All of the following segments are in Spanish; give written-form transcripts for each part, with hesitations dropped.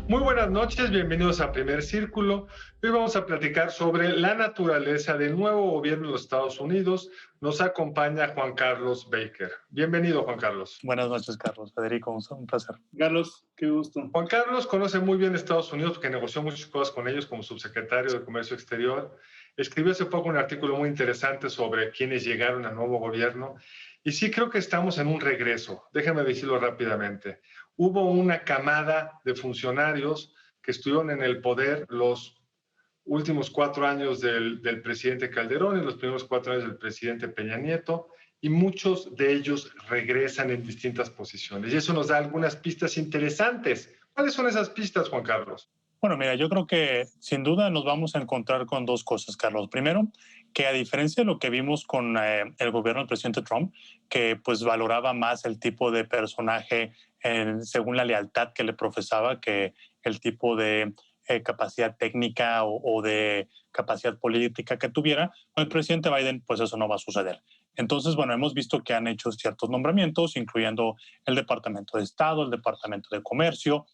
Muy buenas noches, bienvenidos a Primer Círculo. Hoy vamos a platicar sobre la naturaleza del nuevo gobierno de los Estados Unidos. Nos acompaña Juan Carlos Baker. Bienvenido, Juan Carlos. Buenas noches, Carlos. Federico, un placer. Carlos, qué gusto. Juan Carlos conoce muy bien Estados Unidos porque negoció muchas cosas con ellos como subsecretario de Comercio Exterior. Escribió hace poco un artículo muy interesante sobre quienes llegaron al nuevo gobierno. Y sí creo que estamos en un regreso. Déjame decirlo rápidamente. Hubo una camada de funcionarios que estuvieron en el poder los últimos 4 años del presidente Calderón y los primeros 4 años del presidente Peña Nieto, y muchos de ellos regresan en distintas posiciones. Y eso nos da algunas pistas interesantes. ¿Cuáles son esas pistas, Juan Carlos? Bueno, mira, yo creo que sin duda nos vamos a encontrar con dos cosas, Carlos. Primero, que a diferencia de lo que vimos con el gobierno del presidente Trump, que pues valoraba más el tipo de personaje según la lealtad que le profesaba que el tipo de capacidad técnica o de capacidad política que tuviera, con el presidente Biden pues eso no va a suceder. Entonces, bueno, hemos visto que han hecho ciertos nombramientos, incluyendo el Departamento de Estado, el Departamento de Comercio,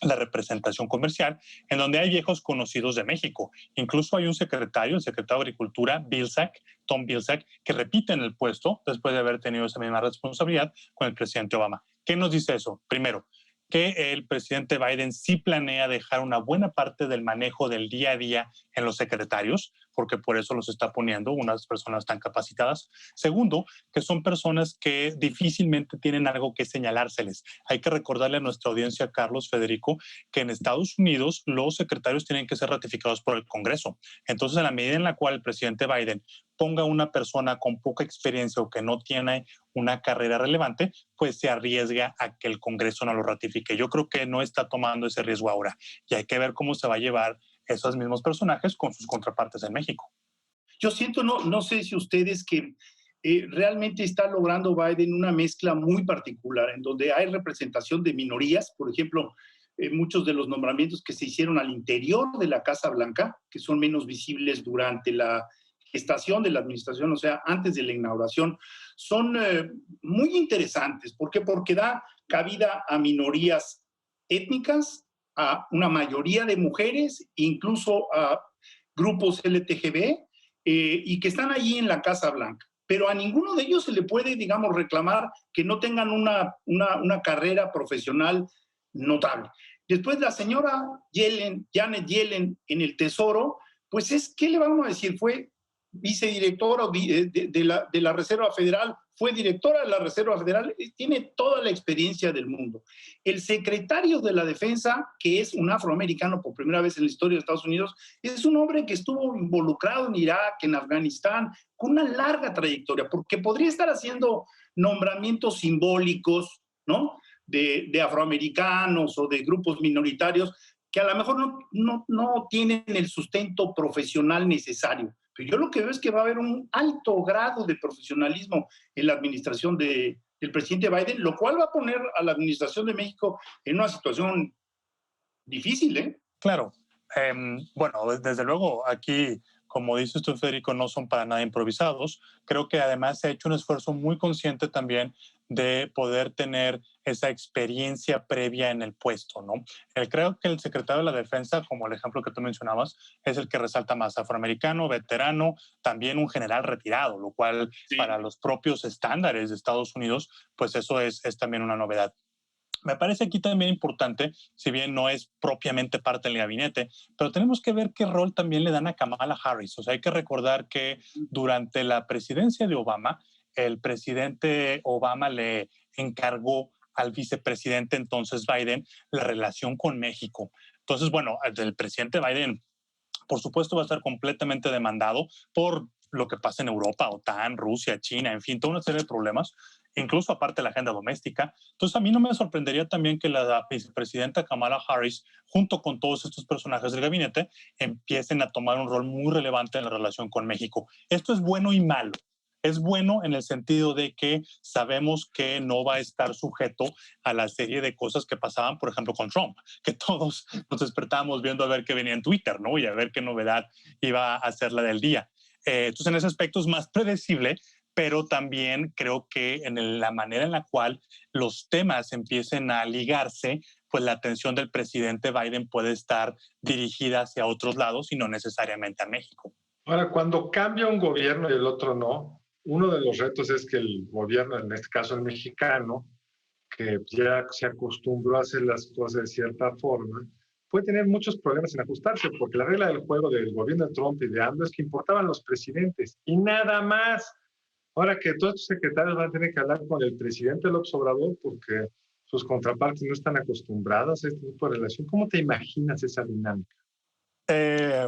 la representación comercial, en donde hay viejos conocidos de México. Incluso hay un secretario, el secretario de Agricultura, Tom Vilsack, que repite en el puesto después de haber tenido esa misma responsabilidad con el presidente Obama. ¿Qué nos dice eso? Primero, que el presidente Biden sí planea dejar una buena parte del manejo del día a día en los secretarios, porque por eso los está poniendo unas personas tan capacitadas. Segundo, que son personas que difícilmente tienen algo que señalárseles. Hay que recordarle a nuestra audiencia, Carlos, Federico, que en Estados Unidos los secretarios tienen que ser ratificados por el Congreso. Entonces, en la medida en la cual el presidente Biden ponga una persona con poca experiencia o que no tiene una carrera relevante, pues se arriesga a que el Congreso no lo ratifique. Yo creo que no está tomando ese riesgo ahora y hay que ver cómo se va a llevar esos mismos personajes con sus contrapartes en México. Yo siento, no sé si ustedes que realmente está logrando Biden una mezcla muy particular en donde hay representación de minorías, por ejemplo, muchos de los nombramientos que se hicieron al interior de la Casa Blanca, que son menos visibles durante la gestación de la administración, o sea, antes de la inauguración, son muy interesantes. ¿Por qué? Porque da cabida a minorías étnicas, a una mayoría de mujeres, incluso a grupos LGTB, y que están allí en la Casa Blanca. Pero a ninguno de ellos se le puede, digamos, reclamar que no tengan una carrera profesional notable. Después la señora Janet Yellen en el Tesoro, pues ¿qué le vamos a decir? Fue vicedirectora de la Reserva Federal, fue directora de la Reserva Federal, tiene toda la experiencia del mundo. El secretario de la Defensa, que es un afroamericano por primera vez en la historia de Estados Unidos, es un hombre que estuvo involucrado en Irak, en Afganistán, con una larga trayectoria, porque podría estar haciendo nombramientos simbólicos, ¿no?, de afroamericanos o de grupos minoritarios que a lo mejor no tienen el sustento profesional necesario. Pero yo lo que veo es que va a haber un alto grado de profesionalismo en la administración del presidente Biden, lo cual va a poner a la administración de México en una situación difícil, ¿eh? Claro. Bueno, desde luego aquí, como dices tú, Federico, no son para nada improvisados. Creo que además se ha hecho un esfuerzo muy consciente también de poder tener esa experiencia previa en el puesto, ¿no? Creo que el secretario de la Defensa, como el ejemplo que tú mencionabas, es el que resalta más: afroamericano, veterano, también un general retirado, lo cual sí, para los propios estándares de Estados Unidos, pues eso es también una novedad. Me parece aquí también importante, si bien no es propiamente parte del gabinete, pero tenemos que ver qué rol también le dan a Kamala Harris. O sea, hay que recordar que durante la presidencia de Obama, el presidente Obama le encargó al vicepresidente entonces Biden la relación con México. Entonces, bueno, el presidente Biden, por supuesto, va a estar completamente demandado por lo que pasa en Europa, OTAN, Rusia, China, en fin, toda una serie de problemas, incluso aparte de la agenda doméstica. Entonces, a mí no me sorprendería también que la vicepresidenta Kamala Harris, junto con todos estos personajes del gabinete, empiecen a tomar un rol muy relevante en la relación con México. Esto es bueno y malo. Es bueno en el sentido de que sabemos que no va a estar sujeto a la serie de cosas que pasaban, por ejemplo, con Trump, que todos nos despertábamos viendo a ver qué venía en Twitter, ¿no? Y a ver qué novedad iba a ser la del día. Entonces, en ese aspecto es más predecible, pero también creo que en la manera en la cual los temas empiecen a ligarse, pues la atención del presidente Biden puede estar dirigida hacia otros lados y no necesariamente a México. Ahora, cuando cambia un gobierno y el otro no, uno de los retos es que el gobierno, en este caso el mexicano, que ya se acostumbró a hacer las cosas de cierta forma, puede tener muchos problemas en ajustarse, porque la regla del juego del gobierno de Trump y de AMLO es que importaban los presidentes y nada más. Ahora que todos estos secretarios van a tener que hablar con el presidente López Obrador porque sus contrapartes no están acostumbradas a este tipo de relación. ¿Cómo te imaginas esa dinámica?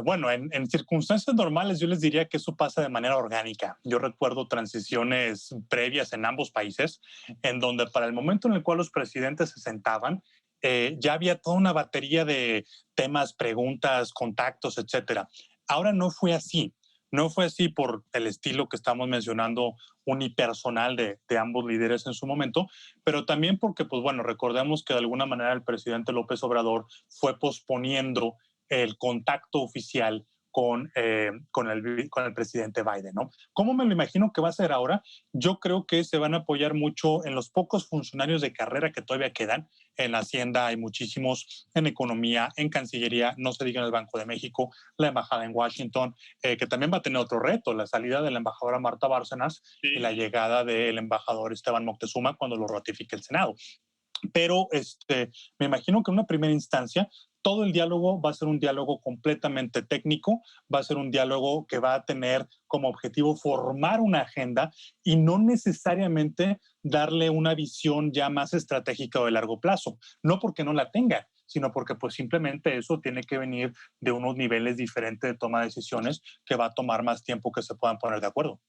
Bueno, en circunstancias normales yo les diría que eso pasa de manera orgánica. Yo recuerdo transiciones previas en ambos países, en donde para el momento en el cual los presidentes se sentaban, ya había toda una batería de temas, preguntas, contactos, etcétera. Ahora no fue así. No fue así por el estilo que estamos mencionando unipersonal de ambos líderes en su momento, pero también porque, pues bueno, recordemos que de alguna manera el presidente López Obrador fue posponiendo el contacto oficial con el presidente Biden, ¿no? ¿Cómo me lo imagino que va a ser ahora? Yo creo que se van a apoyar mucho en los pocos funcionarios de carrera que todavía quedan. En Hacienda hay muchísimos, en Economía, en Cancillería, no se diga en el Banco de México, la Embajada en Washington, que también va a tener otro reto, la salida de la embajadora Marta Bárcenas y la llegada del embajador Esteban Moctezuma cuando lo ratifique el Senado. Pero me imagino que en una primera instancia todo el diálogo va a ser un diálogo completamente técnico, va a ser un diálogo que va a tener como objetivo formar una agenda y no necesariamente darle una visión ya más estratégica o de largo plazo. No porque no la tenga, sino porque pues simplemente eso tiene que venir de unos niveles diferentes de toma de decisiones que va a tomar más tiempo que se puedan poner de acuerdo.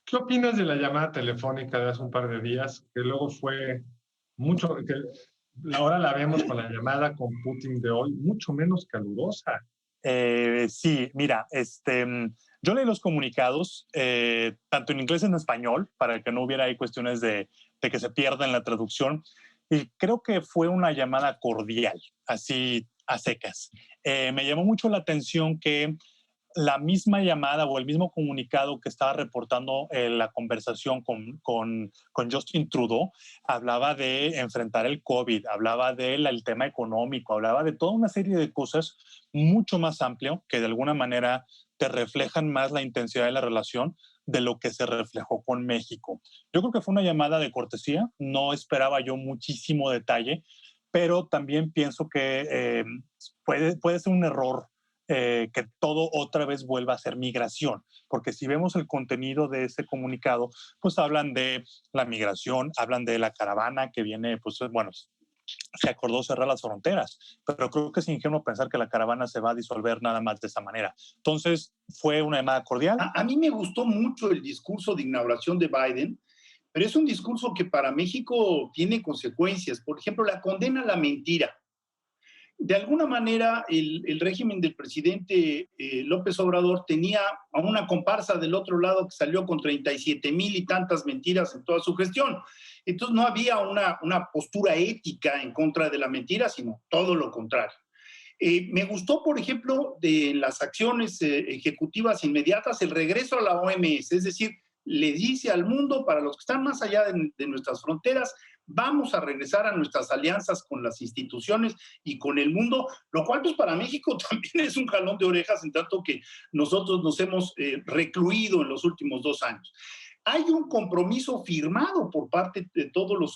¿Qué opinas de la llamada telefónica de hace un par de días, que luego fue mucho, que ahora la vemos con la llamada con Putin de hoy, mucho menos calurosa? Sí, mira, yo leí los comunicados, tanto en inglés como en español, para que no hubiera ahí cuestiones de que se pierda en la traducción, y creo que fue una llamada cordial, así a secas. Me llamó mucho la atención que la misma llamada o el mismo comunicado que estaba reportando la conversación con Justin Trudeau hablaba de enfrentar el COVID, hablaba del tema económico, hablaba de toda una serie de cosas mucho más amplio que de alguna manera te reflejan más la intensidad de la relación de lo que se reflejó con México. Yo creo que fue una llamada de cortesía, no esperaba yo muchísimo detalle, pero también pienso que puede ser un error que todo otra vez vuelva a ser migración, porque si vemos el contenido de ese comunicado, pues hablan de la migración, hablan de la caravana que viene, pues bueno, se acordó cerrar las fronteras, pero creo que es ingenuo pensar que la caravana se va a disolver nada más de esa manera. Entonces, fue una llamada cordial. A mí me gustó mucho el discurso de inauguración de Biden, pero es un discurso que para México tiene consecuencias. Por ejemplo, la condena a la mentira. De alguna manera, el régimen del presidente López Obrador tenía a una comparsa del otro lado que salió con 37,000 y tantas mentiras en toda su gestión. Entonces no había una postura ética en contra de la mentira, sino todo lo contrario. Me gustó, por ejemplo, de las acciones ejecutivas inmediatas, el regreso a la OMS, es decir, le dice al mundo, para los que están más allá de nuestras fronteras, vamos a regresar a nuestras alianzas con las instituciones y con el mundo, lo cual pues para México también es un jalón de orejas en tanto que nosotros nos hemos recluido en los últimos 2 años. Hay un compromiso firmado por parte de todos los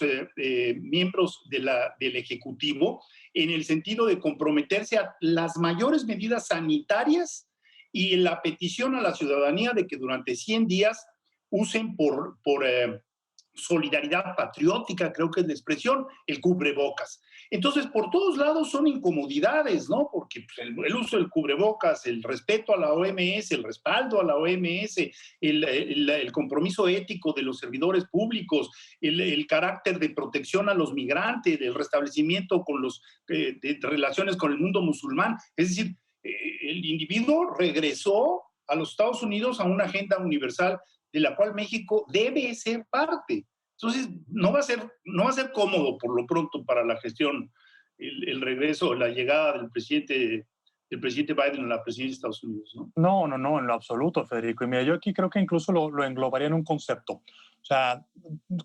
miembros del Ejecutivo en el sentido de comprometerse a las mayores medidas sanitarias y la petición a la ciudadanía de que durante 100 días usen por solidaridad patriótica, creo que es la expresión, el cubrebocas. Entonces, por todos lados son incomodidades, ¿no? Porque pues, el uso del cubrebocas, el respeto a la OMS, el respaldo a la OMS, el compromiso ético de los servidores públicos, el carácter de protección a los migrantes, el restablecimiento con de relaciones con el mundo musulmán. Es decir, el individuo regresó a los Estados Unidos a una agenda universal de la cual México debe ser parte. Entonces, no va a ser cómodo por lo pronto para la gestión el regreso, la llegada del presidente Biden a la presidencia de Estados Unidos, ¿no? No, en lo absoluto, Federico. Y mira, yo aquí creo que incluso lo englobaría en un concepto. O sea,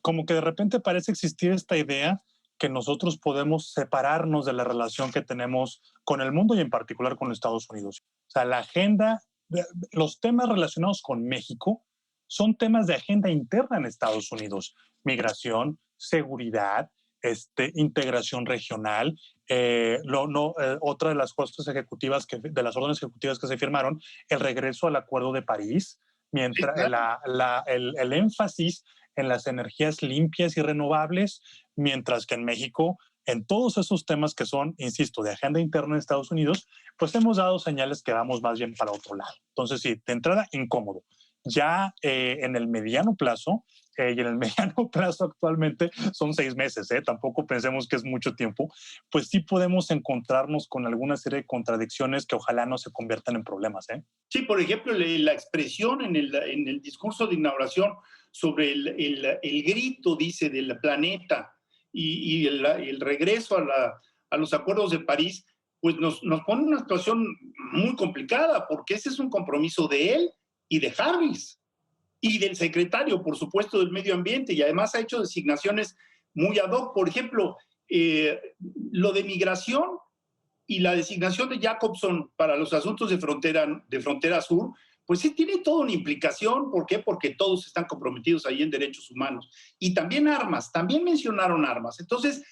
como que de repente parece existir esta idea que nosotros podemos separarnos de la relación que tenemos con el mundo y en particular con Estados Unidos. O sea, la agenda, los temas relacionados con México son temas de agenda interna en Estados Unidos. Migración, seguridad, integración regional. Otra de las cosas ejecutivas, de las órdenes ejecutivas que se firmaron, el regreso al Acuerdo de París, mientras el énfasis en las energías limpias y renovables, mientras que en México, en todos esos temas que son, insisto, de agenda interna en Estados Unidos, pues hemos dado señales que vamos más bien para otro lado. Entonces, sí, de entrada, incómodo. Ya en el mediano plazo, y en el mediano plazo actualmente son 6 meses, tampoco pensemos que es mucho tiempo, pues sí podemos encontrarnos con alguna serie de contradicciones que ojalá no se conviertan en problemas. Sí, por ejemplo, la expresión en el discurso de inauguración sobre el grito, dice, del planeta y el regreso a los acuerdos de París, pues nos pone en una situación muy complicada, porque ese es un compromiso de él y de Harris y del secretario, por supuesto, del Medio Ambiente, y además ha hecho designaciones muy ad hoc. Por ejemplo, lo de migración y la designación de Jacobson para los asuntos de frontera sur, pues sí tiene toda una implicación. ¿Por qué? Porque todos están comprometidos ahí en derechos humanos. Y también armas, también mencionaron armas. Entonces,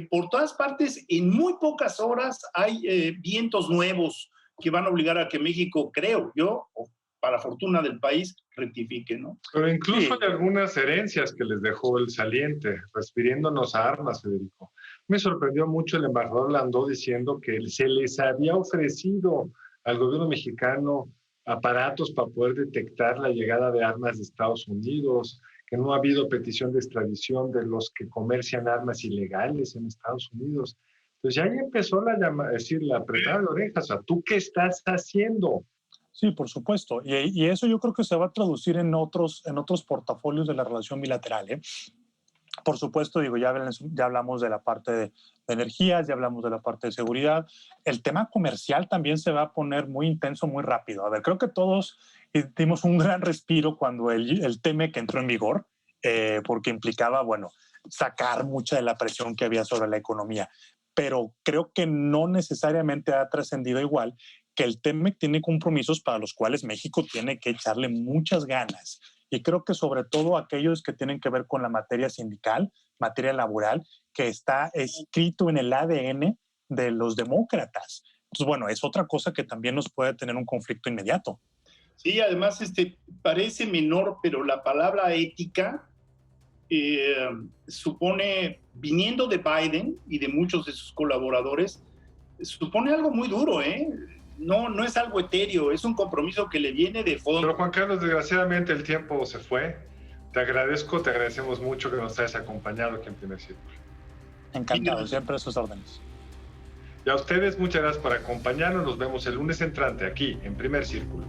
por todas partes, en muy pocas horas hay vientos nuevos que van a obligar a que México, creo yo, para fortuna del país, rectifique, ¿no? Pero incluso hay algunas herencias que les dejó el saliente, refiriéndonos a armas, Federico. Me sorprendió mucho el embajador Landó diciendo que se les había ofrecido al gobierno mexicano aparatos para poder detectar la llegada de armas de Estados Unidos, que no ha habido petición de extradición de los que comercian armas ilegales en Estados Unidos. Entonces ya ahí empezó la apretada de orejas. O sea, ¿tú qué estás haciendo? Sí, por supuesto. Y eso yo creo que se va a traducir en otros portafolios de la relación bilateral. Por supuesto, digo, ya hablamos de la parte de energías, ya hablamos de la parte de seguridad. El tema comercial también se va a poner muy intenso muy rápido. A ver, creo que todos dimos un gran respiro cuando el TEMEC entró en vigor, porque implicaba, bueno, sacar mucha de la presión que había sobre la economía. Pero creo que no necesariamente ha trascendido igual que el TEMEC tiene compromisos para los cuales México tiene que echarle muchas ganas. Y creo que sobre todo aquellos que tienen que ver con la materia sindical, materia laboral, que está escrito en el ADN de los demócratas. Entonces, bueno, es otra cosa que también nos puede tener un conflicto inmediato. Sí, además parece menor, pero la palabra ética supone, viniendo de Biden y de muchos de sus colaboradores, supone algo muy duro, No es algo etéreo, es un compromiso que le viene de fondo. Pero Juan Carlos, desgraciadamente el tiempo se fue. Te agradecemos mucho que nos hayas acompañado aquí en Primer Círculo. Encantado, siempre a sus órdenes. Y a ustedes, muchas gracias por acompañarnos. Nos vemos el lunes entrante aquí en Primer Círculo.